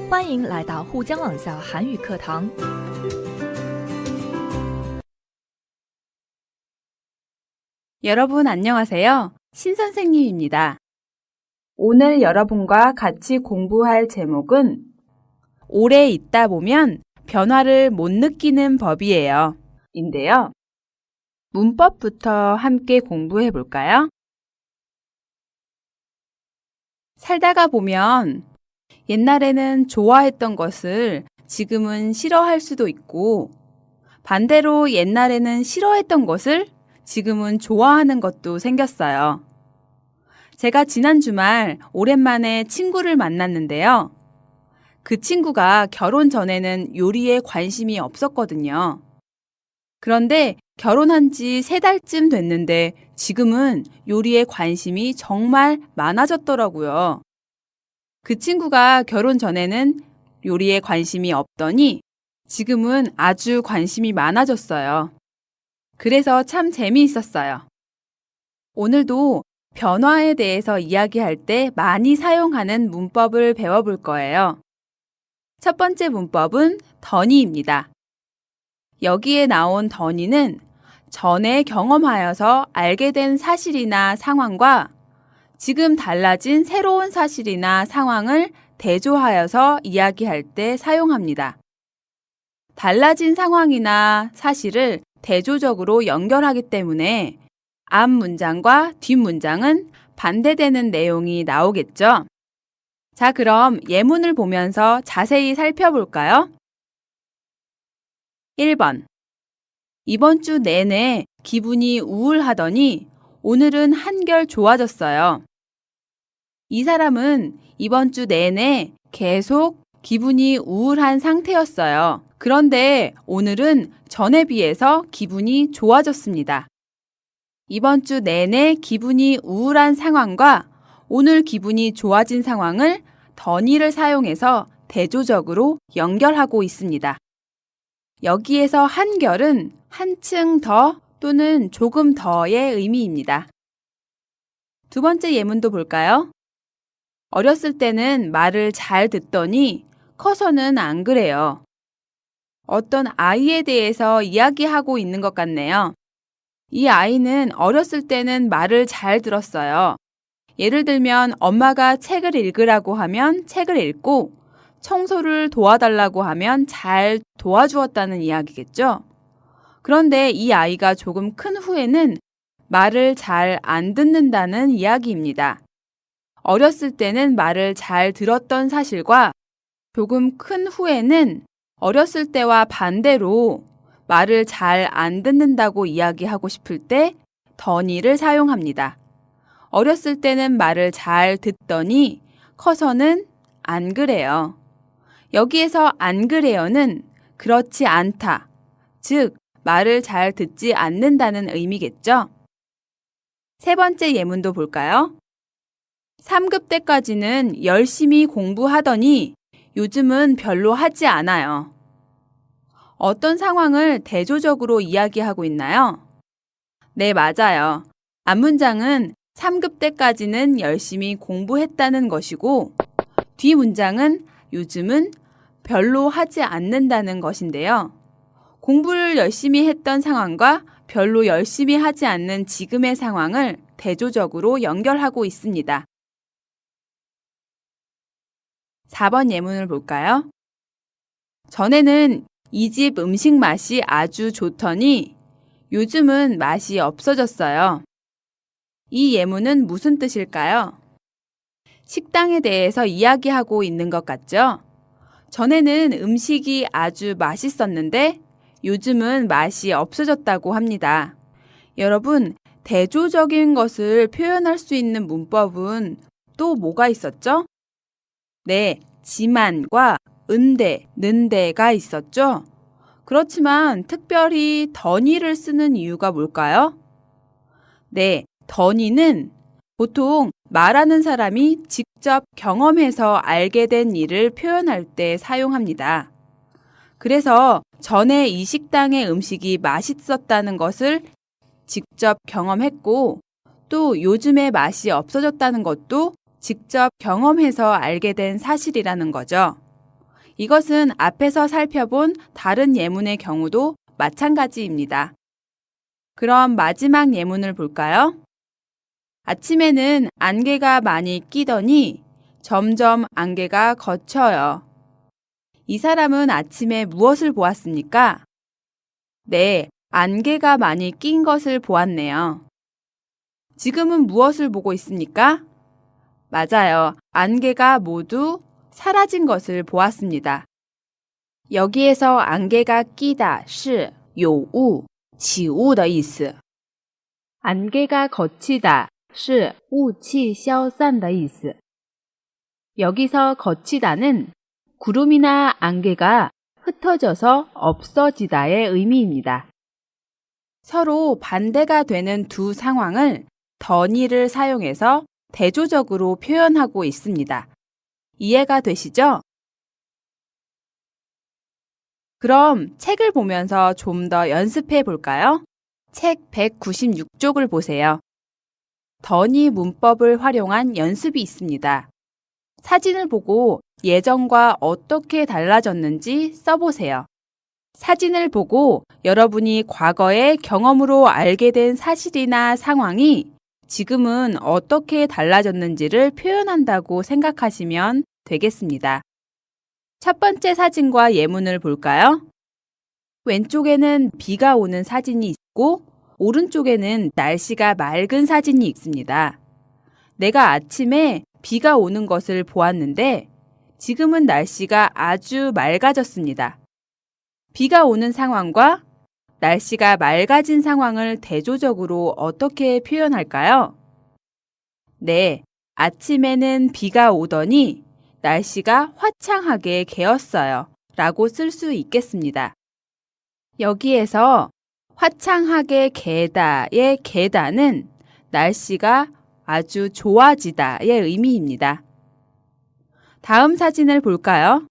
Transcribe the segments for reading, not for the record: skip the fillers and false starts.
欢迎来到沪江网校韩语课堂。 여러분 안녕하세요. 신선생님입니다. 오늘 여러분과 같이 공부할 제목은 오래 있다 보면 변화를 못 느끼는 법이에요. 인데요. 문법부터 함께 공부해 볼까요? 살다가 보면 옛날에는 좋아했던 것을 지금은 싫어할 수도 있고 반대로 옛날에는 싫어했던 것을 지금은 좋아하는 것도 생겼어요. 제가 지난 주말 오랜만에 친구를 만났는데요. 그 친구가 결혼 전에는 요리에 관심이 없었거든요. 그런데 결혼한 지 3달쯤 됐는데 지금은 요리에 관심이 정말 많아졌더라고요. 그 친구가 결혼 전에는 요리에 관심이 없더니 지금은 아주 관심이 많아졌어요. 그래서 참 재미있었어요. 오늘도 변화에 대해서 이야기할 때 많이 사용하는 문법을 배워볼 거예요. 첫 번째 문법은 더니입니다. 여기에 나온 더니는 전에 경험하여서 알게 된 사실이나 상황과 지금 달라진 새로운 사실이나 상황을 대조하여서 이야기할 때 사용합니다. 달라진 상황이나 사실을 대조적으로 연결하기 때문에 앞 문장과 뒷 문장은 반대되는 내용이 나오겠죠? 자, 그럼 예문을 보면서 자세히 살펴볼까요? 1번. 이번 주 내내 기분이 우울하더니 오늘은 한결 좋아졌어요. 이 사람은 이번 주 내내 계속 기분이 우울한 상태였어요. 그런데 오늘은 전에 비해서 기분이 좋아졌습니다. 이번 주 내내 기분이 우울한 상황과 오늘 기분이 좋아진 상황을 더니를 사용해서 대조적으로 연결하고 있습니다. 여기에서 한결은 한층 더 또는 조금 더의 의미입니다. 두 번째 예문도 볼까요? 어렸을 때는 말을 잘 듣더니 커서는 안 그래요. 어떤 아이에 대해서 이야기하고 있는 것 같네요. 이 아이는 어렸을 때는 말을 잘 들었어요. 예를 들면 엄마가 책을 읽으라고 하면 책을 읽고 청소를 도와달라고 하면 잘 도와주었다는 이야기겠죠? 그런데 이 아이가 조금 큰 후에는 말을 잘 안 듣는다는 이야기입니다. 어렸을 때는 말을 잘 들었던 사실과 조금 큰 후에는 어렸을 때와 반대로 말을 잘 안 듣는다고 이야기하고 싶을 때 더니를 사용합니다. 어렸을 때는 말을 잘 듣더니 커서는 안 그래요. 여기에서 안 그래요는 그렇지 않다, 즉 말을 잘 듣지 않는다는 의미겠죠? 세 번째 예문도 볼까요? 3급 때까지는 열심히 공부하더니 요즘은 별로 하지 않아요. 어떤 상황을 대조적으로 이야기하고 있나요? 네, 맞아요. 앞문장은 3급 때까지는 열심히 공부했다는 것이고 뒷문장은 요즘은 별로 하지 않는다는 것인데요. 공부를 열심히 했던 상황과 별로 열심히 하지 않는 지금의 상황을 대조적으로 연결하고 있습니다. 4번 예문을 볼까요? 전에는 이 집 음식 맛이 아주 좋더니 요즘은 맛이 없어졌어요. 이 예문은 무슨 뜻일까요? 식당에 대해서 이야기하고 있는 것 같죠? 전에는 음식이 아주 맛있었는데 요즘은 맛이 없어졌다고 합니다. 여러분, 대조적인 것을 표현할 수 있는 문법은 또 뭐가 있었죠? 네, 지만과 은대, 는대가 있었죠? 그렇지만 특별히 더니를 쓰는 이유가 뭘까요? 네, 더니는 보통 말하는 사람이 직접 경험해서 알게 된 일을 표현할 때 사용합니다. 그래서 전에 이 식당의 음식이 맛있었다는 것을 직접 경험했고 또 요즘에 맛이 없어졌다는 것도 직접 경험해서 알게 된 사실이라는 거죠. 이것은 앞에서 살펴본 다른 예문의 경우도 마찬가지입니다. 그럼 마지막 예문을 볼까요? 아침에는 안개가 많이 끼더니 점점 안개가 걷혀요. 이 사람은 아침에 무엇을 보았습니까? 네, 안개가 많이 낀 것을 보았네요. 지금은 무엇을 보고 있습니까? 맞아요. 안개가 모두 사라진 것을 보았습니다. 여기에서 안개가 끼다 是有雾起雾的意思. 안개가 거치다 是雾气消散的意思. 여기서 거치다는 구름이나 안개가 흩어져서 없어지다의 의미입니다. 서로 반대가 되는 두 상황을 더니를 사용해서 대조적으로 표현하고 있습니다. 이해가 되시죠? 그럼 책을 보면서 좀 더 연습해 볼까요? 책 196쪽을 보세요. 더니 문법을 활용한 연습이 있습니다. 사진을 보고 예전과 어떻게 달라졌는지 써보세요. 사진을 보고 여러분이 과거의 경험으로 알게 된 사실이나 상황이 지금은 어떻게 달라졌는지를 표현한다고 생각하시면 되겠습니다. 첫 번째 사진과 예문을 볼까요? 왼쪽에는 비가 오는 사진이 있고 오른쪽에는 날씨가 맑은 사진이 있습니다. 내가 아침에 비가 오는 것을 보았는데 지금은 날씨가 아주 맑아졌습니다. 비가 오는 상황과 날씨가 맑아진 상황을 대조적으로 어떻게 표현할까요? 네, 아침에는 비가 오더니 날씨가 화창하게 개었어요. 라고 쓸 수 있겠습니다. 여기에서 화창하게 개다의 개다는 날씨가 아주 좋아지다의 의미입니다. 다음 사진을 볼까요?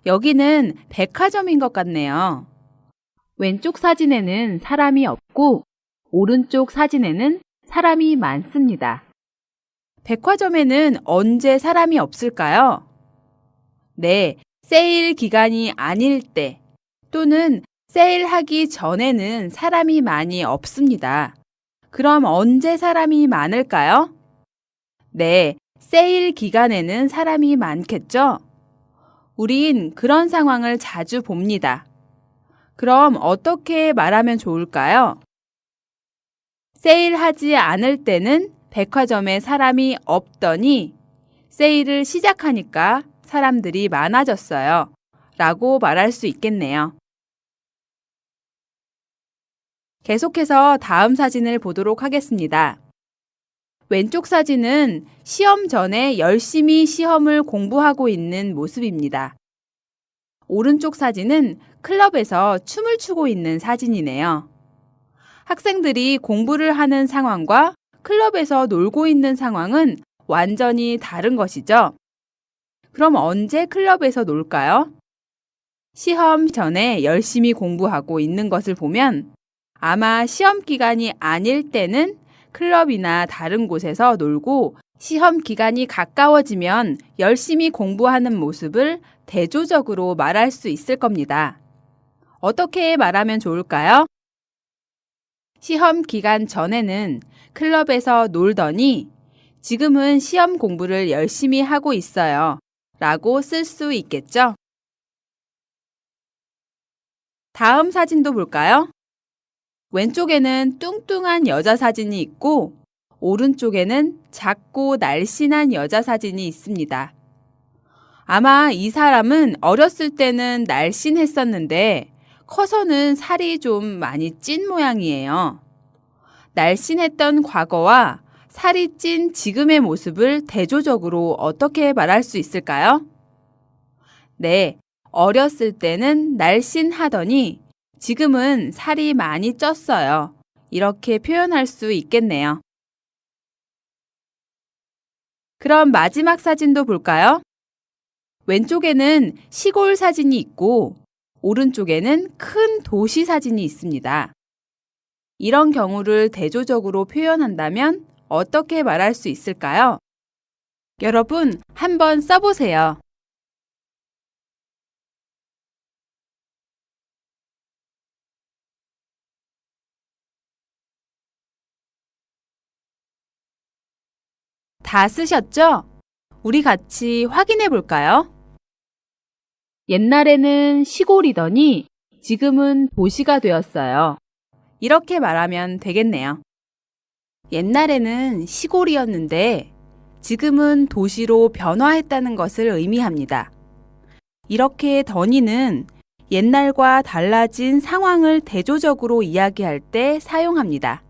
여기는 백화점인 것 같네요. 왼쪽 사진에는 사람이 없고 오른쪽 사진에는 사람이 많습니다. 백화점에는 언제 사람이 없을까요? 네, 세일 기간이 아닐 때 또는 세일하기 전에는 사람이 많이 없습니다. 그럼 언제 사람이 많을까요? 네, 세일 기간에는 사람이 많겠죠? 우린 그런 상황을 자주 봅니다. 그럼 어떻게 말하면 좋을까요? 세일하지 않을 때는 백화점에 사람이 없더니 세일을 시작하니까 사람들이 많아졌어요. 라고 말할 수 있겠네요. 계속해서 다음 사진을 보도록 하겠습니다. 왼쪽 사진은 시험 전에 열심히 시험을 공부하고 있는 모습입니다. 오른쪽 사진은 클럽에서 춤을 추고 있는 사진이네요. 학생들이 공부를 하는 상황과 클럽에서 놀고 있는 상황은 완전히 다른 것이죠. 그럼 언제 클럽에서 놀까요? 시험 전에 열심히 공부하고 있는 것을 보면 아마 시험 기간이 아닐 때는 클럽이나 다른 곳에서 놀고 시험 기간이 가까워지면 열심히 공부하는 모습을 대조적으로 말할 수 있을 겁니다. 어떻게 말하면 좋을까요? 시험 기간 전에는 클럽에서 놀더니 지금은 시험 공부를 열심히 하고 있어요. 라고 쓸 수 있겠죠? 다음 사진도 볼까요? 왼쪽에는 뚱뚱한 여자 사진이 있고 오른쪽에는 작고 날씬한 여자 사진이 있습니다. 아마 이 사람은 어렸을 때는 날씬했었는데 커서는 살이 좀 많이 찐 모양이에요. 날씬했던 과거와 살이 찐 지금의 모습을 대조적으로 어떻게 말할 수 있을까요? 네, 어렸을 때는 날씬하더니 지금은 살이 많이 쪘어요. 이렇게 표현할 수 있겠네요. 그럼 마지막 사진도 볼까요? 왼쪽에는 시골 사진이 있고 오른쪽에는 큰 도시 사진이 있습니다. 이런 경우를 대조적으로 표현한다면 어떻게 말할 수 있을까요? 여러분, 한번 써보세요. 다 쓰셨죠? 우리 같이 확인해 볼까요? 옛날에는 시골이더니 지금은 도시가 되었어요. 이렇게 말하면 되겠네요. 옛날에는 시골이었는데 지금은 도시로 변화했다는 것을 의미합니다. 이렇게 더니는 옛날과 달라진 상황을 대조적으로 이야기할 때 사용합니다.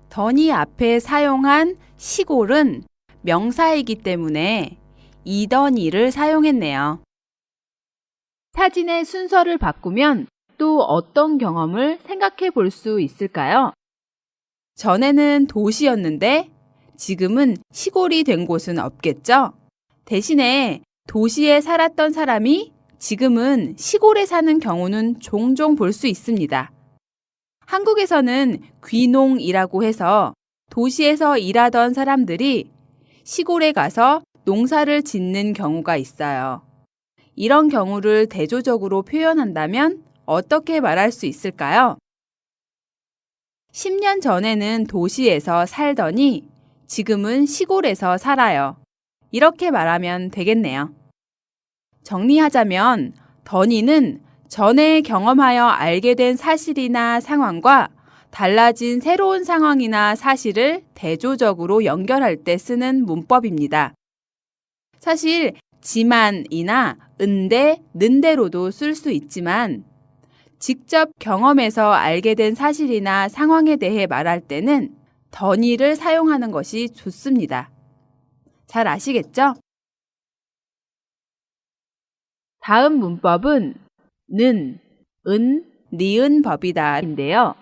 더니 앞에 사용한 시골은 명사이기 때문에 이더니를 사용했네요. 사진의 순서를 바꾸면 또 어떤 경험을 생각해 볼 수 있을까요? 전에는 도시였는데 지금은 시골이 된 곳은 없겠죠? 대신에 도시에 살았던 사람이 지금은 시골에 사는 경우는 종종 볼 수 있습니다. 한국에서는 귀농이라고 해서 도시에서 일하던 사람들이 시골에 가서 농사를 짓는 경우가 있어요. 이런 경우를 대조적으로 표현한다면 어떻게 말할 수 있을까요? 10년 전에는 도시에서 살더니 지금은 시골에서 살아요. 이렇게 말하면 되겠네요. 정리하자면 더니는 전에 경험하여 알게 된 사실이나 상황과 달라진 새로운 상황이나 사실을 대조적으로 연결할 때 쓰는 문법입니다. 사실 지만이나 은대, 는대로도 쓸 수 있지만 직접 경험해서 알게 된 사실이나 상황에 대해 말할 때는 더니를 사용하는 것이 좋습니다. 잘 아시겠죠? 다음 문법은 는, 은, 니은 법이다인데요.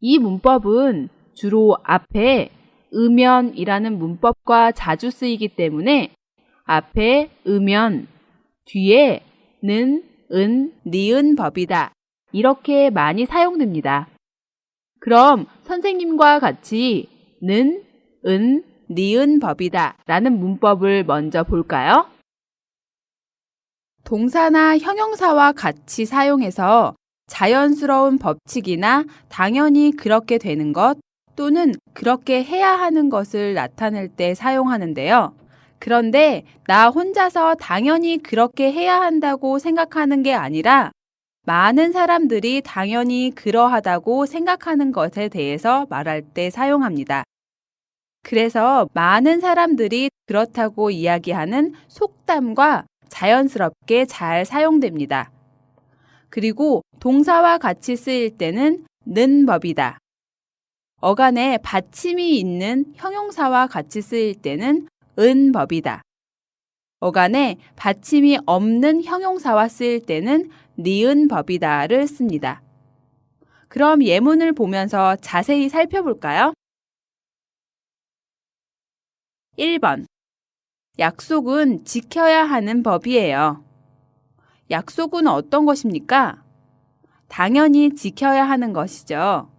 이 문법은 주로 앞에 으면이라는 문법과 자주 쓰이기 때문에 앞에 으면, 뒤에 는, 은, 니은 법이다. 이렇게 많이 사용됩니다. 그럼 선생님과 같이 는, 은, 니은 법이다 라는 문법을 먼저 볼까요? 동사나 형용사와 같이 사용해서 자연스러운 법칙이나 당연히 그렇게 되는 것 또는 그렇게 해야 하는 것을 나타낼 때 사용하는데요. 그런데 나 혼자서 당연히 그렇게 해야 한다고 생각하는 게 아니라 많은 사람들이 당연히 그러하다고 생각하는 것에 대해서 말할 때 사용합니다. 그래서 많은 사람들이 그렇다고 이야기하는 속담과 자연스럽게 잘 사용됩니다. 그리고 동사와 같이 쓰일 때는 는 법이다. 어간에 받침이 있는 형용사와 같이 쓰일 때는 은 법이다. 어간에 받침이 없는 형용사와 쓰일 때는 니은 법이다를 씁니다. 그럼 예문을 보면서 자세히 살펴볼까요? 1번. 약속은 지켜야 하는 법이에요. 약속은 어떤 것입니까? 당연히 지켜야 하는 것이죠.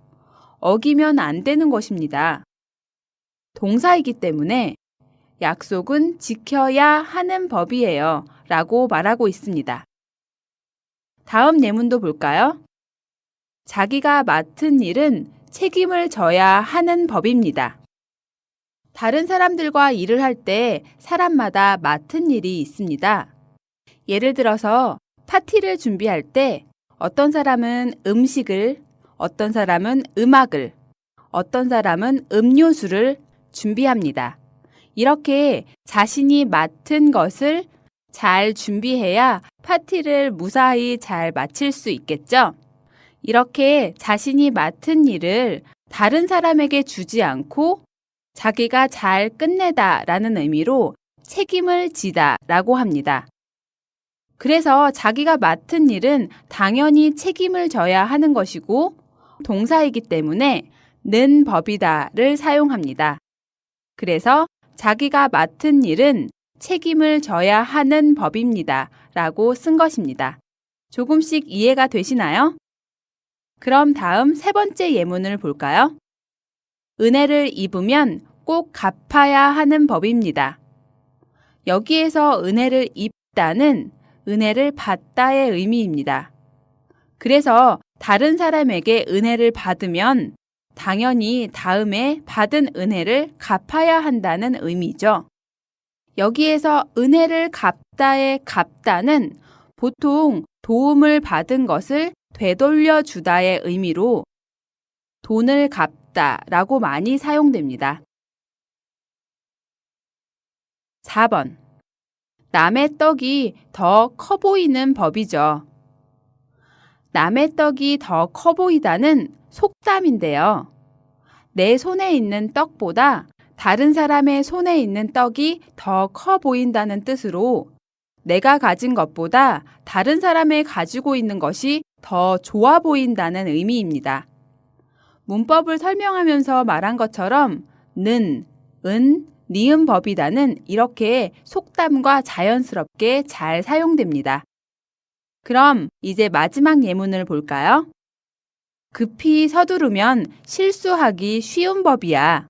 어기면 안 되는 것입니다. 동사이기 때문에 약속은 지켜야 하는 법이에요 라고 말하고 있습니다. 다음 예문도 볼까요? 자기가 맡은 일은 책임을 져야 하는 법입니다. 다른 사람들과 일을 할 때 사람마다 맡은 일이 있습니다. 예를 들어서 파티를 준비할 때 어떤 사람은 음식을, 어떤 사람은 음악을, 어떤 사람은 음료수를 준비합니다. 이렇게 자신이 맡은 것을 잘 준비해야 파티를 무사히 잘 마칠 수 있겠죠? 이렇게 자신이 맡은 일을 다른 사람에게 주지 않고 자기가 잘 끝내다 라는 의미로 책임을 지다 라고 합니다. 그래서 자기가 맡은 일은 당연히 책임을 져야 하는 것이고 동사이기 때문에 는 법이다를 사용합니다. 그래서 자기가 맡은 일은 책임을 져야 하는 법입니다 라고 쓴 것입니다. 조금씩 이해가 되시나요? 그럼 다음 세 번째 예문을 볼까요? 은혜를 입으면 꼭 갚아야 하는 법입니다. 여기에서 은혜를 입다는 은혜를 받다의 의미입니다. 그래서 다른 사람에게 은혜를 받으면 당연히 다음에 받은 은혜를 갚아야 한다는 의미죠. 여기에서 은혜를 갚다의 갚다는 보통 도움을 받은 것을 되돌려 주다의 의미로 돈을 갚다라고 많이 사용됩니다. 4번. 남의 떡이 더 커 보이는 법이죠. 남의 떡이 더 커 보이다는 속담인데요. 내 손에 있는 떡보다 다른 사람의 손에 있는 떡이 더 커 보인다는 뜻으로 내가 가진 것보다 다른 사람이 가지고 있는 것이 더 좋아 보인다는 의미입니다. 문법을 설명하면서 말한 것처럼 는, 은, 니은 법이다는 이렇게 속담과 자연스럽게 잘 사용됩니다. 그럼 이제 마지막 예문을 볼까요? 급히 서두르면 실수하기 쉬운 법이야.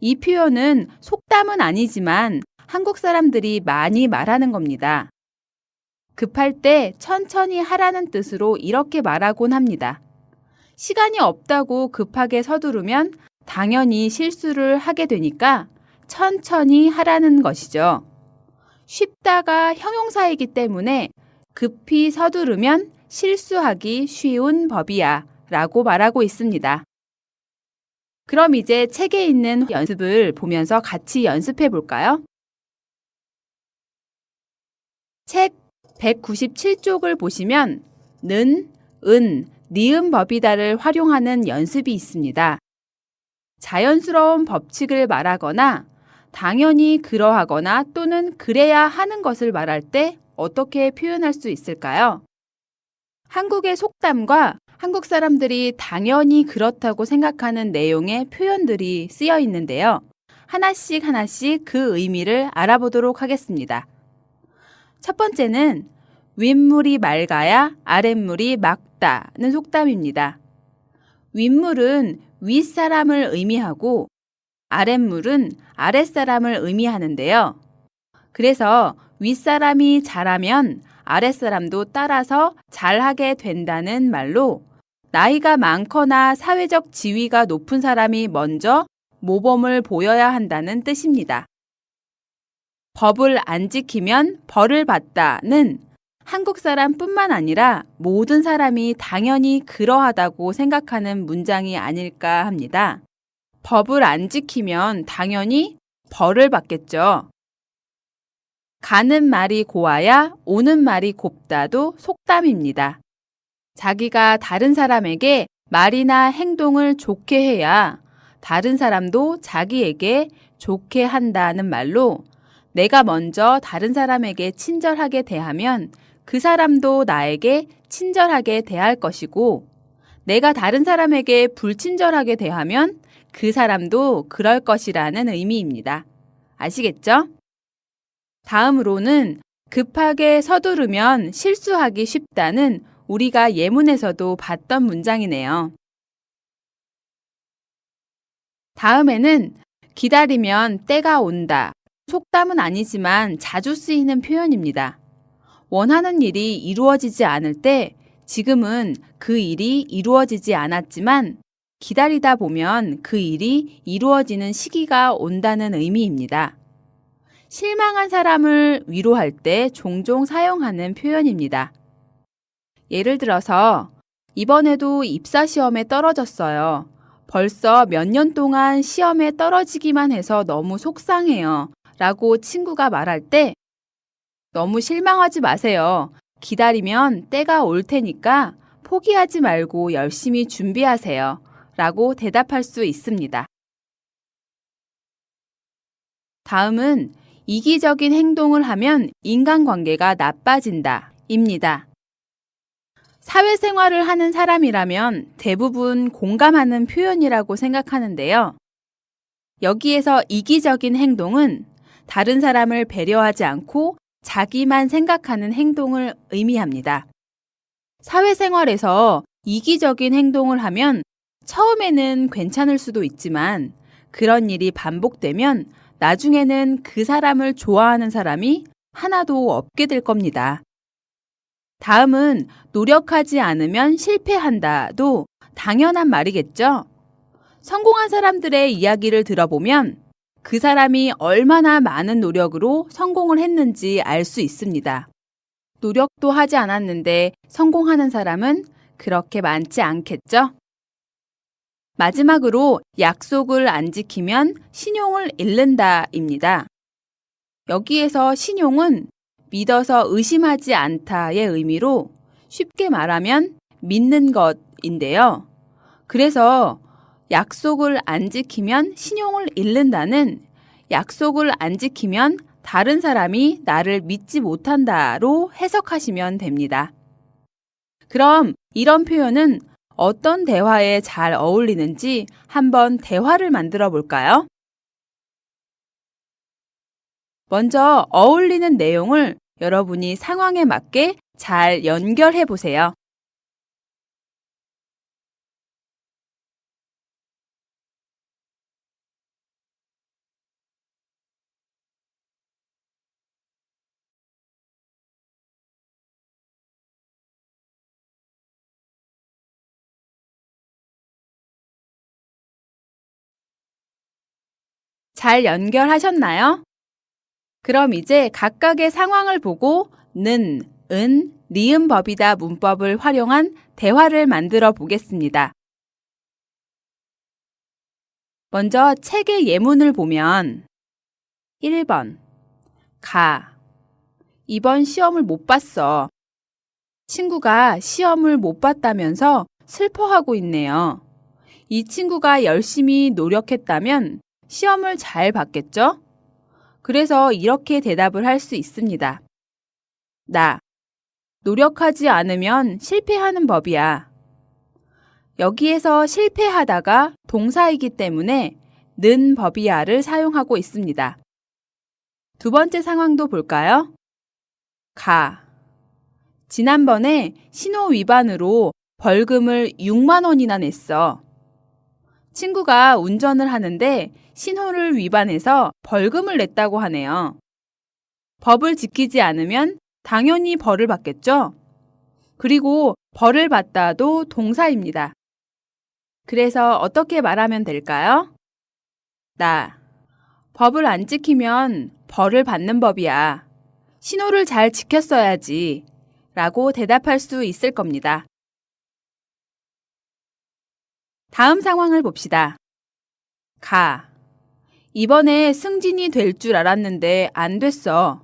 이 표현은 속담은 아니지만 한국 사람들이 많이 말하는 겁니다. 급할 때 천천히 하라는 뜻으로 이렇게 말하곤 합니다. 시간이 없다고 급하게 서두르면 당연히 실수를 하게 되니까 천천히 하라는 것이죠. 쉽다가 형용사이기 때문에 급히 서두르면 실수하기 쉬운 법이야 라고 말하고 있습니다. 그럼 이제 책에 있는 연습을 보면서 같이 연습해 볼까요? 책 197쪽을 보시면 는, 은, 니은 법이다를 활용하는 연습이 있습니다. 자연스러운 법칙을 말하거나 당연히 그러하거나 또는 그래야 하는 것을 말할 때 어떻게 표현할 수 있을까요? 한국의 속담과 한국 사람들이 당연히 그렇다고 생각하는 내용의 표현들이 쓰여 있는데요. 하나씩 하나씩 그 의미를 알아보도록 하겠습니다. 첫 번째는 윗물이 맑아야 아랫물이 맑다는 속담입니다. 윗물은 윗사람을 의미하고 아랫물은 아랫사람을 의미하는데요. 그래서 윗사람이 잘하면 아랫사람도 따라서 잘하게 된다는 말로 나이가 많거나 사회적 지위가 높은 사람이 먼저 모범을 보여야 한다는 뜻입니다. 법을 안 지키면 벌을 받다는 한국 사람뿐만 아니라 모든 사람이 당연히 그러하다고 생각하는 문장이 아닐까 합니다. 법을 안 지키면 당연히 벌을 받겠죠. 가는 말이 고와야 오는 말이 곱다도 속담입니다. 자기가 다른 사람에게 말이나 행동을 좋게 해야 다른 사람도 자기에게 좋게 한다는 말로 내가 먼저 다른 사람에게 친절하게 대하면 그 사람도 나에게 친절하게 대할 것이고 내가 다른 사람에게 불친절하게 대하면 그 사람도 그럴 것이라는 의미입니다. 아시겠죠? 다음으로는 급하게 서두르면 실수하기 쉽다는 우리가 예문에서도 봤던 문장이네요. 다음에는 기다리면 때가 온다. 속담은 아니지만 자주 쓰이는 표현입니다. 원하는 일이 이루어지지 않을 때 지금은 그 일이 이루어지지 않았지만 기다리다 보면 그 일이 이루어지는 시기가 온다는 의미입니다. 실망한 사람을 위로할 때 종종 사용하는 표현입니다. 예를 들어서 이번에도 입사시험에 떨어졌어요. 벌써 몇 년 동안 시험에 떨어지기만 해서 너무 속상해요. 라고 친구가 말할 때 너무 실망하지 마세요. 기다리면 때가 올 테니까 포기하지 말고 열심히 준비하세요. 라고 대답할 수 있습니다. 다음은 이기적인 행동을 하면 인간관계가 나빠진다 입니다. 사회생활을 하는 사람이라면 대부분 공감하는 표현이라고 생각하는데요. 여기에서 이기적인 행동은 다른 사람을 배려하지 않고 자기만 생각하는 행동을 의미합니다. 사회생활에서 이기적인 행동을 하면 처음에는 괜찮을 수도 있지만 그런 일이 반복되면 나중에는 그 사람을 좋아하는 사람이 하나도 없게 될 겁니다. 다음은 노력하지 않으면 실패한다도 당연한 말이겠죠? 성공한 사람들의 이야기를 들어보면 그 사람이 얼마나 많은 노력으로 성공을 했는지 알 수 있습니다. 노력도 하지 않았는데 성공하는 사람은 그렇게 많지 않겠죠? 마지막으로 약속을 안 지키면 신용을 잃는다입니다. 여기에서 신용은 믿어서 의심하지 않다의 의미로 쉽게 말하면 믿는 것인데요. 그래서 약속을 안 지키면 신용을 잃는다는 약속을 안 지키면 다른 사람이 나를 믿지 못한다로 해석하시면 됩니다. 그럼 이런 표현은 어떤 대화에 잘 어울리는지 한번 대화를 만들어 볼까요? 먼저 어울리는 내용을 여러분이 상황에 맞게 잘 연결해 보세요. 잘 연결하셨나요? 그럼 이제 각각의 상황을 보고 는, 은, 니은 법이다 문법을 활용한 대화를 만들어 보겠습니다. 먼저 책의 예문을 보면 1번 가. 이번 시험을 못 봤어. 친구가 시험을 못 봤다면서 슬퍼하고 있네요. 이 친구가 열심히 노력했다면 시험을 잘 봤겠죠? 그래서 이렇게 대답을 할 수 있습니다. 나. 노력하지 않으면 실패하는 법이야. 여기에서 실패하다가 동사이기 때문에 는 법이야를 사용하고 있습니다. 두 번째 상황도 볼까요? 가. 지난번에 신호 위반으로 벌금을 6만 원이나 냈어. 친구가 운전을 하는데 신호를 위반해서 벌금을 냈다고 하네요. 법을 지키지 않으면 당연히 벌을 받겠죠? 그리고 벌을 받다도 동사입니다. 그래서 어떻게 말하면 될까요? 나. 법을 안 지키면 벌을 받는 법이야. 신호를 잘 지켰어야지. 라고 대답할 수 있을 겁니다. 다음 상황을 봅시다. 가. 이번에 승진이 될 줄 알았는데 안 됐어.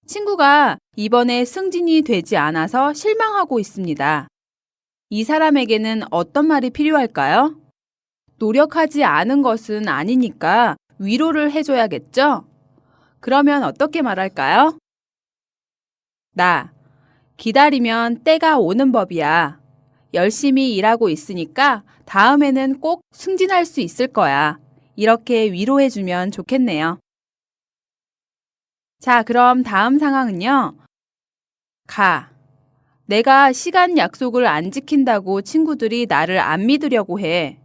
친구가 이번에 승진이 되지 않아서 실망하고 있습니다. 이 사람에게는 어떤 말이 필요할까요? 노력하지 않은 것은 아니니까 위로를 해줘야겠죠? 그러면 어떻게 말할까요? 나. 기다리면 때가 오는 법이야. 열심히 일하고 있으니까 다음에는 꼭 승진할 수 있을 거야. 이렇게 위로해주면 좋겠네요. 자, 그럼 다음 상황은요. 가. 내가 시간 약속을 안 지킨다고 친구들이 나를 안 믿으려고 해.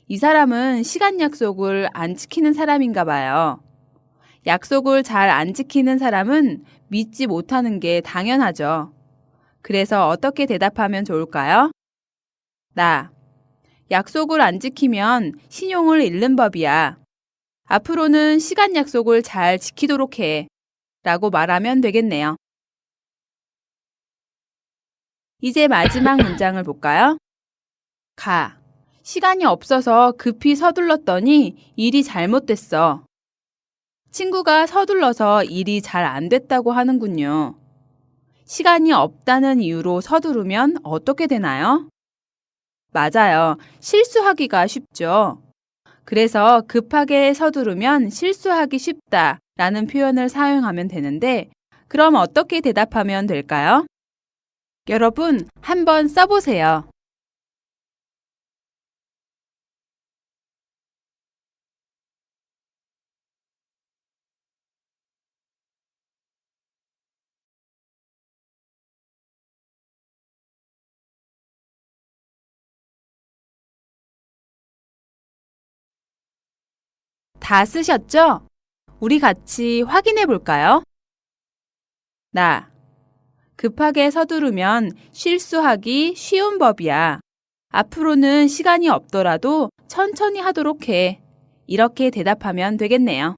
이 사람은 시간 약속을 안 지키는 사람인가 봐요. 약속을 잘 안 지키는 사람은 믿지 못하는 게 당연하죠. 그래서 어떻게 대답하면 좋을까요? 나. 약속을 안 지키면 신용을 잃는 법이야. 앞으로는 시간 약속을 잘 지키도록 해. 라고 말하면 되겠네요. 이제 마지막 문장을 볼까요? 가. 시간이 없어서 급히 서둘렀더니 일이 잘못됐어. 친구가 서둘러서 일이 잘 안 됐다고 하는군요. 시간이 없다는 이유로 서두르면 어떻게 되나요? 맞아요. 실수하기가 쉽죠. 그래서 급하게 서두르면 실수하기 쉽다 라는 표현을 사용하면 되는데, 그럼 어떻게 대답하면 될까요? 여러분, 한번 써보세요. 다 쓰셨죠? 우리 같이 확인해 볼까요? 나. 급하게 서두르면 실수하기 쉬운 법이야. 앞으로는 시간이 없더라도 천천히 하도록 해. 이렇게 대답하면 되겠네요.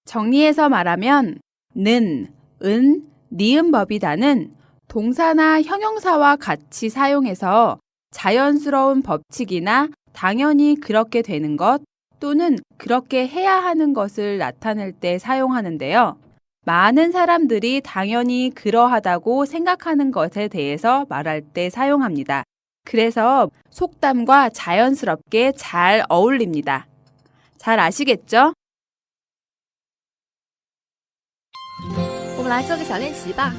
정리해서 말하면 는, 은, 니은법이다는 동사나 형용사와 같이 사용해서 자연스러운 법칙이나 당연히 그렇게 되는 것 또는 그렇게 해야 하는 것을 나타낼 때 사용하는데요. 많은 사람들이 당연히 그러하다고 생각하는 것에 대해서 말할 때 사용합니다. 그래서 속담과 자연스럽게 잘 어울립니다. 잘 아시겠죠? 我们来做个小练习吧。